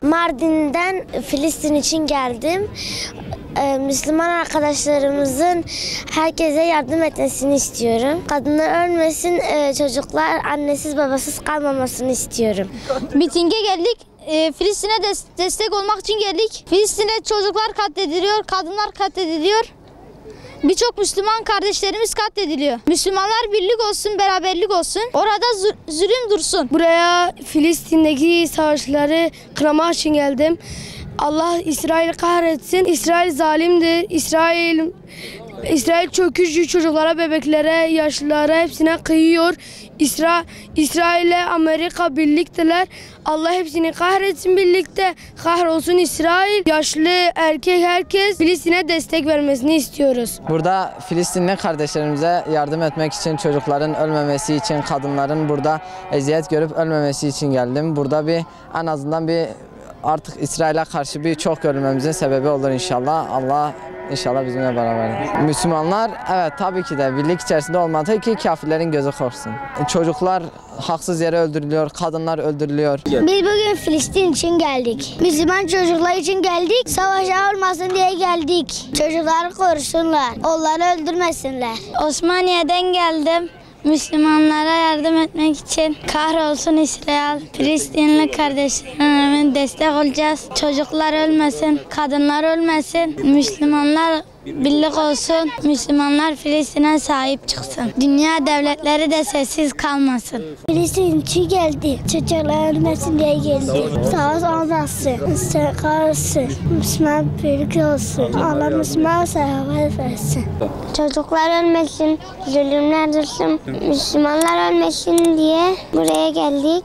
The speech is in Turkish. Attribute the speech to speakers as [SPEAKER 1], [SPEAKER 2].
[SPEAKER 1] Mardin'den Filistin için geldim. Müslüman arkadaşlarımızın herkese yardım etmesini istiyorum. Kadınlar ölmesin, çocuklar annesiz babasız kalmamasını istiyorum.
[SPEAKER 2] Mitinge geldik. Filistin'e destek olmak için geldik. Filistin'e çocuklar katlediliyor, kadınlar katlediliyor. Birçok Müslüman kardeşlerimiz katlediliyor. Müslümanlar birlik olsun, beraberlik olsun. Orada zulüm dursun.
[SPEAKER 3] Buraya Filistin'deki savaşları kınamak için geldim. Allah İsrail'i kahretsin. İsrail zalimdir. İsrail çökücü çocuklara, bebeklere, yaşlılara hepsine kıyıyor. İsrail'le Amerika birlikteler. Allah hepsini kahretsin birlikte. Kahrolsun İsrail. Yaşlı, erkek herkes Filistin'e destek vermesini istiyoruz.
[SPEAKER 4] Burada Filistinli kardeşlerimize yardım etmek için, çocukların ölmemesi için, kadınların burada eziyet görüp ölmemesi için geldim. Burada en azından artık İsrail'e karşı birçok ölmemizin sebebi olur inşallah. Allah İnşallah bizimle beraber. Müslümanlar evet tabii ki de birlik içerisinde olmalı ki kafirlerin gözü korksun. Çocuklar haksız yere öldürülüyor, kadınlar öldürülüyor.
[SPEAKER 1] Biz bugün Filistin için geldik. Müslüman çocuklar için geldik. Savaşa olmasın diye geldik. Çocukları korusunlar. Onları öldürmesinler.
[SPEAKER 2] Osmaniye'den geldim. Müslümanlara yardım etmek için kahrolsun İsrail. Filistinli kardeşlerime destek olacağız. Çocuklar ölmesin, kadınlar ölmesin. Müslümanlar birlik olsun. Müslümanlar Filistin'e sahip çıksın. Dünya devletleri de sessiz kalmasın.
[SPEAKER 1] Filistin için geldi. Çocuklar ölmesin diye geldi. Savaş olmasın. İsrail kalsın. Müslüman birlik olsun. Allah Müslüman seyahat versin. Çocuklar ölmesin. Zulümler dursun. Müslümanlar ölmesin diye buraya geldik.